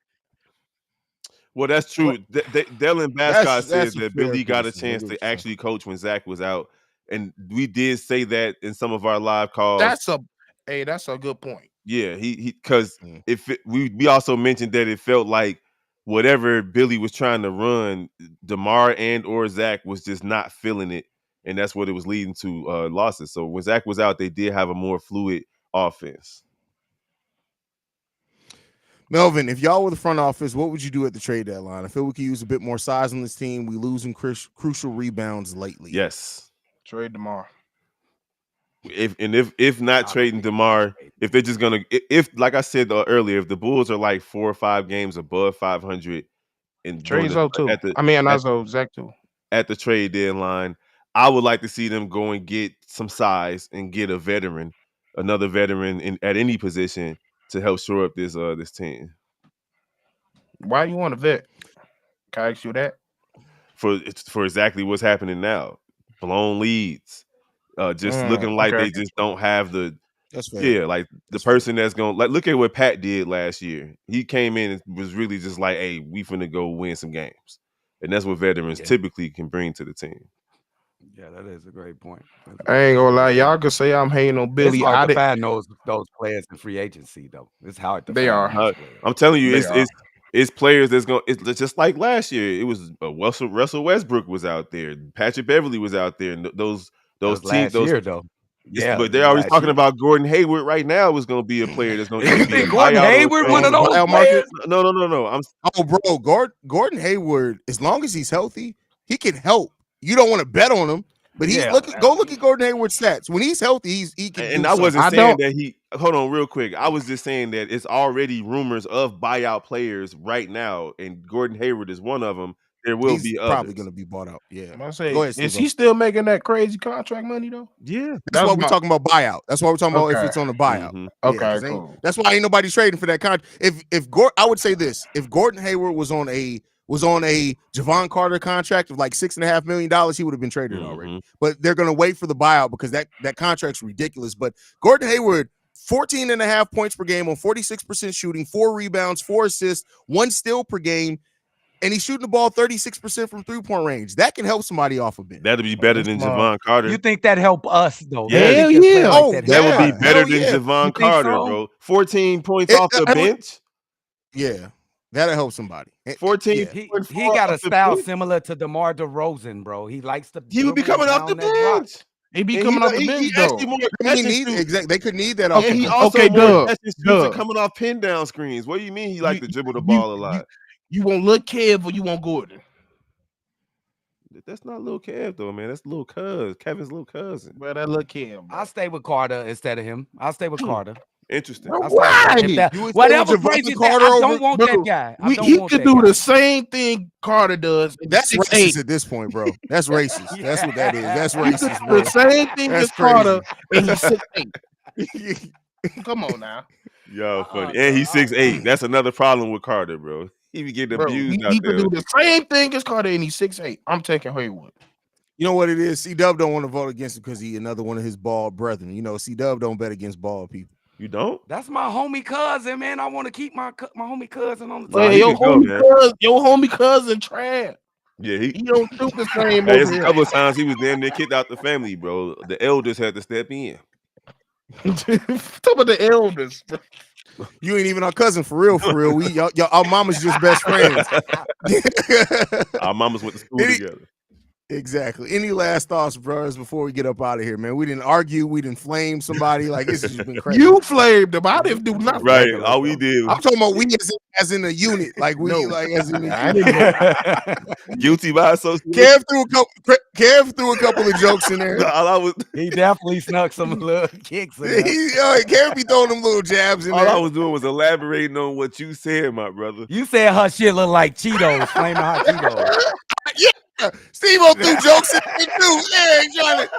Well, that's true. Dylan Bascott That's said a that fair Billy got a criticism. I chance get what to you're saying. actually coach when Zach was out, and we did say that in some of our live calls. That's a good point. Yeah, he because Mm. we also mentioned that it felt like whatever Billy was trying to run, DeMar and or Zach was just not feeling it, and that's what it was leading to losses. So when Zach was out, they did have a more fluid offense. Melvin, if y'all were the front office, what would you do at the trade deadline? I feel we could use a bit more size on this team. We losing crucial rebounds lately. Yes. Trade tomorrow. If not trading DeMar, if they're just gonna if like I said earlier, if the Bulls are like 4 or 5 games above 500 and Trade Zo too. Zach too. at the trade deadline, I would like to see them go and get some size and get a veteran, another veteran at any position to help shore up this team. Why you want a vet? Can I ask you that? For exactly what's happening now, blown leads, just looking like okay. they just don't have the. That's fair. Yeah, like the person that's going to look at what Pat did last year. He came in and was really just like, "Hey, we finna go win some games," and that's what veterans typically can bring to the team. Yeah, that is a great point. I ain't gonna lie, y'all could say I'm hating on Billy. It's hard to find those players in free agency though. It's hard to They find are. those players. I'm telling you, They it's players that's going. It's just like last year. It was Russell Westbrook was out there. Patrick Beverly was out there. And those teams. Last year though. Yeah, but they're already talking about Gordon Hayward right now is going to be a player that's going to You think Gordon Hayward one of those players? No. Bro, Gordon Hayward, as long as he's healthy, he can help. You don't want to bet on him, but go look at Gordon Hayward's stats. When he's healthy, he can. And I wasn't saying that he. Hold on, real quick. I was just saying that it's already rumors of buyout players right now, and Gordon Hayward is one of them. There will be probably going to be bought out. Yeah. Go ahead, is he still making that crazy contract money though? Yeah. That's why we're talking about buyout. That's why we're talking about if it's on the buyout. Mm-hmm. Okay, cool. That's why ain't nobody trading for that contract. I would say this: if Gordon Hayward was on a Javon Carter contract of like $6.5 million, he would have been traded already. But they're going to wait for the buyout because that contract's ridiculous. But Gordon Hayward, 14.5 points per game on 46% shooting, 4 rebounds, 4 assists, 1 steal per game. And he's shooting the ball 36% from 3-point range. That can help somebody off a bit. That'll be better than Javon Carter. You think that help us though? Yeah. Hell yeah. That would be better than Javon Carter, bro. 14 points off the bench. Yeah, that'll help somebody. 14. He got a style similar to DeMar DeRozan, bro. He likes to. He would be coming off the bench. He be coming off the bench though. They could need that. And he also more coming off pin down screens. What do you mean he like to dribble the ball a lot? You want Lil Kev or you want Gordon? That's not Lil Kev though, man. That's Lil Cuz. Kevin's little cousin. Well, that Lil Kev. I'll stay with Carter instead of him. I'll stay with Carter. Interesting. Bro, That's like why? if that, You would say whatever Javante crazy. Carter I over- don't want Bro, that guy. I don't he want could that do guy. the same thing Carter does. in That's 6'8". racist at this point, bro. That's racist. That's what that is. That's He could racist, do bro. the same thing That's as Carter, and he's 6'8". crazy. Come on now, Y'all funny. bro. And he's 6'8". That's another problem with Carter, bro. He be getting bro. abused He out could there. do the same thing as Carter, and he's 6'8". I'm taking Haywood. You know what it is? C-Dub don't want to vote against him because he another one of his bald brethren. You know, C-Dub don't bet against bald people. You don't? That's my homie cousin, man. I want to keep my homie cousin on the Nah, Hey, he your can go, man. homie cousin trash. Yeah, He don't shoot the same Hey, over there's a here. couple of times he was damn near kicked out the family, bro. The elders had to step in. Talk about the elders. Bro. You ain't even our cousin for real, for real. Y'all, our mama's just best friends. Our mamas went to school Did he- together. Exactly. Any last thoughts, brothers, before we get up out of here, man? We didn't argue. We didn't flame somebody. Like, this has just been crazy. You flamed him. I didn't do nothing. Right. All we did I'm was talking about we as in a unit. Like, we, No. like, as in a I unit. didn't. guilty by association. Kev threw a couple of jokes in there. All I was He definitely snuck some little kicks in there. Kev be throwing them little jabs in all I there. was doing was elaborating on what you said, my brother. You said her shit look like Cheetos, flaming hot Cheetos. Steve-O threw jokes in there too. Yeah, he trying to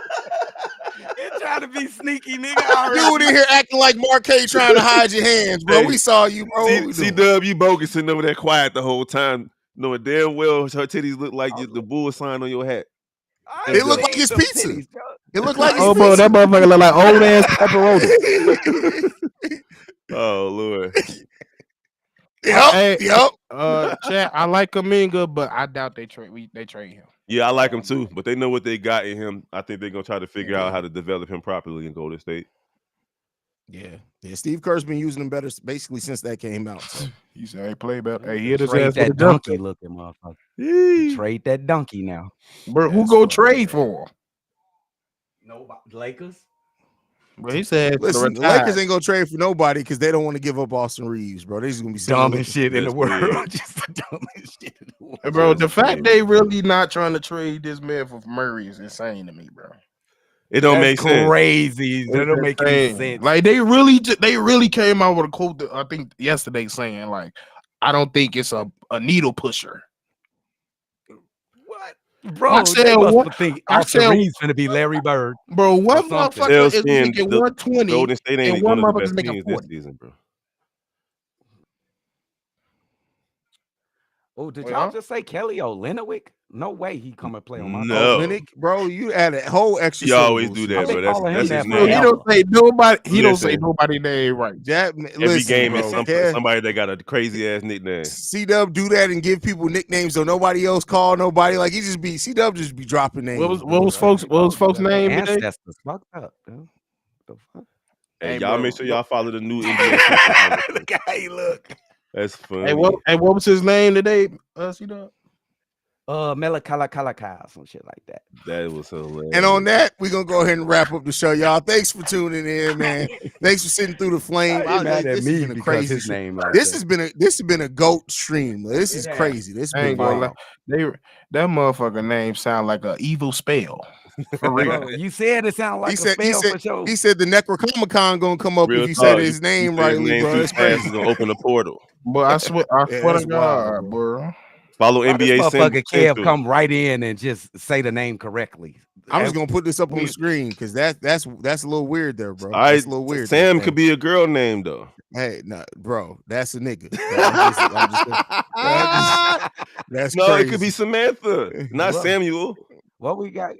You trying to be sneaky, nigga. I already- dude in here acting like Marquez trying to hide your hands, bro. Hey, We saw you, bro. What we See, doing? Dub, you bogus sitting over there quiet the whole time, knowing damn well her titties look like the bull sign on your hat. I It ain't look seen like his them pizza. titties, bro. It looked like his Oh, bro, that motherfucker look like old ass pepperoni. Oh Lord. Hey, Yep. Chat, I like Kaminga, but I doubt they trade him. Yeah, I like him too, but they know what they got in him. I think they're gonna try to figure out how to develop him properly in Golden State. Yeah. Steve Kerr's been using them better basically since that came out. So. He said, "Hey, play better. Hey, hit his Trade ass for the that donkey donkey, looking motherfucker. Trade that donkey now. bro. Who That's go funny, trade for him?" Nobody. Lakers. Bro, he said, Listen, the Lakers ain't gonna trade for nobody because they don't want to give up Austin Reeves, bro. They just gonna be sitting there Dumbest looking- shit in the That's world. weird. Just the dumbest shit in the world. Bro, the That's fact weird. they really not trying to trade this man for Murray is insane to me, bro. It don't That's make sense. crazy. That don't make any Insane. sense. Like they really came out with a quote that I think yesterday saying like, "I don't think it's a needle pusher." What? Bro, I said they must what- think I Austin said- Reeves gonna be Larry Bird. Bro, one something. motherfucker They'll is spend making the 120 Golden State ain't and one one of the motherfucker's best making teams this 40. season, bro. Oh, did Wait, y'all huh? just say Kelly Olynyk? No way he come and play on my No. team. Olynyk, bro, you add a whole extra. You always syllables. do that, I've been bro. That's calling him his that Bro, he name. don't say nobody. He don't say Listen. nobody name right. Every Listen, game bro, is Kev, somebody that got a crazy ass nickname. C-Dub do that and give people nicknames so nobody else call nobody. Like he just be C-Dub just be dropping names. What was folks name today? Ancestors fucked up, dude. The fuck? Hey, Hey, y'all bro, make sure y'all follow the new NBA. Central. Look how he look. That's funny. Hey, what was his name today? C-Dub? Melakalaka, some shit like that. That was hilarious. And on that, we're gonna go ahead and wrap up the show, y'all. Thanks for tuning in, man. Thanks for sitting through the flame. Why you mad at This me has been a because crazy his stream. name like This that? has been a GOAT stream. This is It has. crazy. This I been ain't gonna wild. lie. That motherfucker name sound like an evil spell. For real. Bro, you said it sounded like He a said- spell for sure. He said the Necronomicon gonna come up Real if you talk. said his You name say his rightly, name bro. too It's fast, crazy. it's gonna open a portal. But I swear Yeah, to that's wild, God, bro. Follow Why this NBA motherfucker Kev Central. come right in and just say the name correctly. I'm just gonna put this up on the screen because that's a little weird there, bro. All right, That's a little weird. Sam there, could be a girl name though. Hey, no, bro, that's a nigga. That's No, crazy. it could be Samantha, not Bro. Samuel. What we got?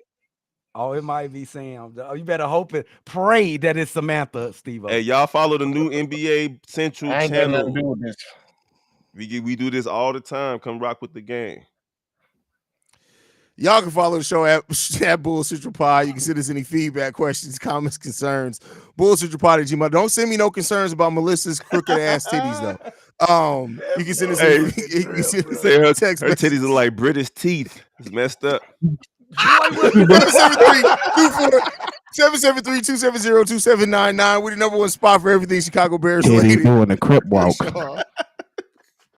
Oh, it might be Sam. Oh, you better hope it, pray that it's Samantha, Steve. Hey, y'all follow the new NBA Central I ain't got channel. nothing to do with this. We do this all the time. Come rock with the game. Y'all can follow the show at Bull Central Pod. You can send us any feedback, questions, comments, concerns. Bull Central Pod at Gmail. Don't send me no concerns about Melissa's crooked ass titties though. You can send us Hey, any, you can send us Say her text titties look like British teeth. It's messed up. 773-270-2799. We're the number one spot for everything Chicago Bears Titty related. doing the crip walk.